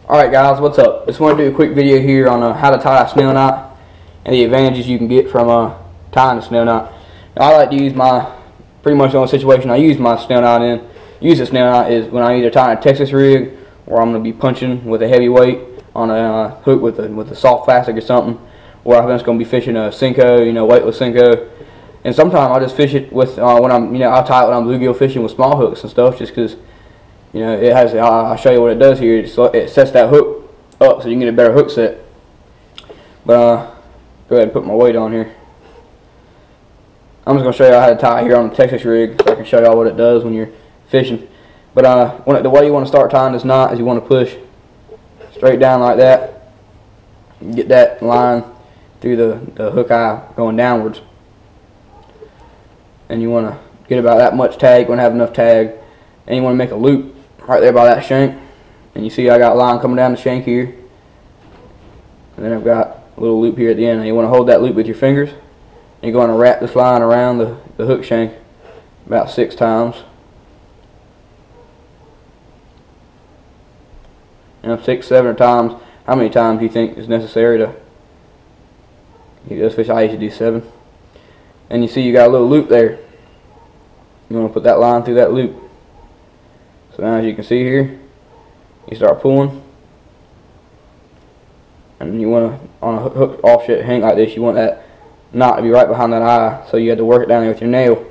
Alright guys, what's up? Just want to do a quick video here on how to tie a snell knot and the advantages you can get from tying a snell knot. Now, I like to use pretty much the only situation I use my snell knot in, use a snell knot is when I'm either tying a Texas rig or I'm going to be punching with a heavy weight on a hook with a soft plastic or something, or I'm just going to be fishing a Senko, weightless Senko. And sometimes I'll just fish it with, when I'm, I'll tie it when I'm bluegill fishing with small hooks and stuff, just because it has, I'll show you what it does here. It sets that hook up so you can get a better hook set. But go ahead and put my weight on here. I'm just going to show you how to tie it here on the Texas rig so I can show y'all what it does when you're fishing. But the way you want to start tying this knot is you want to push straight down like that. Get that line through the hook eye going downwards. And you want to get about that much tag. You want to have enough tag. And you want to make a loop right there by that shank. And you see I got line coming down the shank here. And then I've got a little loop here at the end. And you want to hold that loop with your fingers. And you're going to wrap this line around the hook shank about 6 times. 6, 7 times. How many times do you think is necessary to get this fish? I usually do 7. And you see you got a little loop there. You want to put that line through that loop. So now as you can see here, you start pulling. And you want to, on a hook offset hang like this, you want that knot to be right behind that eye. So you have to work it down there with your nail.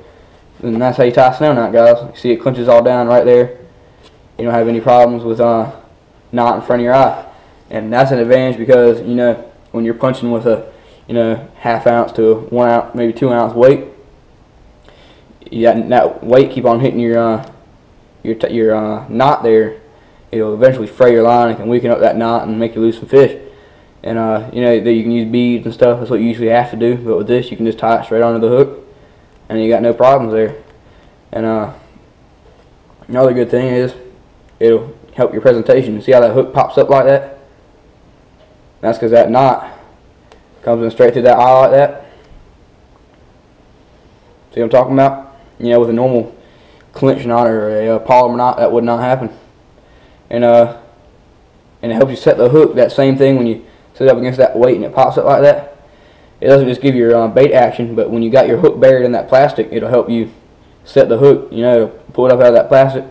And that's how you tie a snell knot, guys. You see it clenches all down right there. You don't have any problems with knot in front of your eye. And that's an advantage because, when you're punching with a, ½ ounce to 1 ounce, maybe 2 ounce weight, that weight keep on hitting your knot there. It'll eventually fray your line and can weaken up that knot and make you lose some fish. And you can use beads and stuff. That's what you usually have to do. But with this, you can just tie it straight onto the hook, and you got no problems there. And another good thing is it'll help your presentation. You see how that hook pops up like that? That's because that knot comes in straight through that eye like that. See what I'm talking about? With a normal clinch knot or a polymer knot, that would not happen. And it helps you set the hook. That same thing when you set it up against that weight and it pops up like that. It doesn't just give your bait action, but when you got your hook buried in that plastic, it'll help you set the hook. It'll pull it up out of that plastic,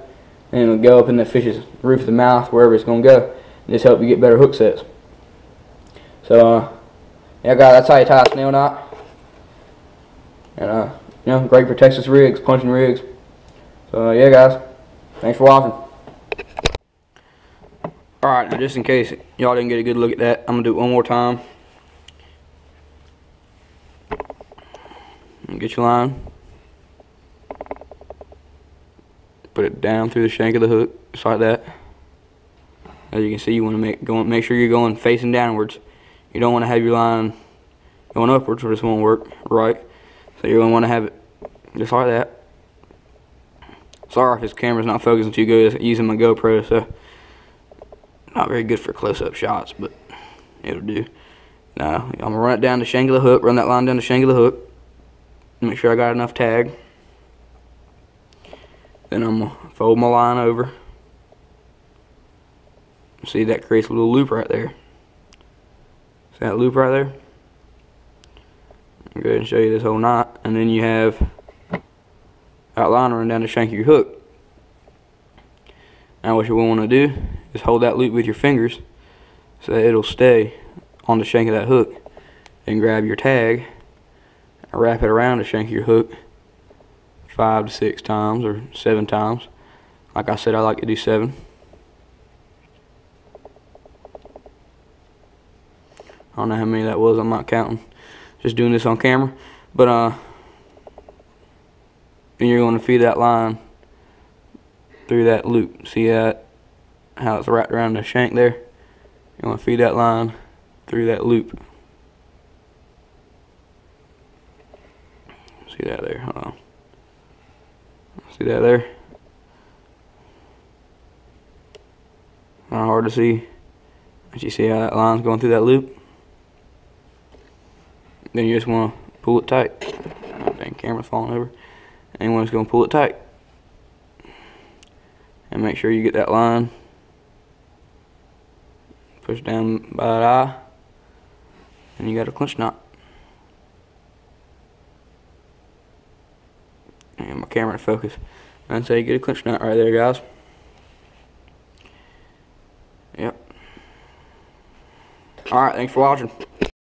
and it'll go up in the fish's roof of the mouth, wherever it's going to go, and just help you get better hook sets. So yeah guys, that's how you tie a snell knot. And great for Texas rigs, punching rigs. So yeah guys, thanks for watching. Alright, now just in case y'all didn't get a good look at that, I'm going to do it one more time. Get your line. Put it down through the shank of the hook, just like that. As you can see, you want to make sure you're going facing downwards. You don't want to have your line going upwards, or this won't work right. So you're going to want to have it just like that. Sorry if this camera's not focusing too good. Using my GoPro, so not very good for close-up shots, but it'll do. Now I'm gonna run it down the shank of the hook. Run that line down the shank of the hook. Make sure I got enough tag. Then I'm gonna fold my line over. See, that creates a little loop right there. See that loop right there? I'll go ahead and show you this whole knot, and then you have that line running down the shank of your hook. Now what you want to do is hold that loop with your fingers so that it'll stay on the shank of that hook. Then grab your tag and wrap it around the shank of your hook 5 to 6 times or 7 times. Like I said, I like to do 7. I don't know how many that was, I'm not counting. Just doing this on camera. But then you're going to feed that line through that loop. See that? How it's wrapped around the shank there? You want to feed that line through that loop. See that there? Hold on. See that there? Not hard to see. But you see how that line's going through that loop? Then you just want to pull it tight. Oh, dang, camera's falling over. And you just going to pull it tight. And make sure you get that line Push down by that eye, and you got a clinch knot. And my camera to focus. And so you get a clinch knot right there, guys. Yep. Alright, thanks for watching.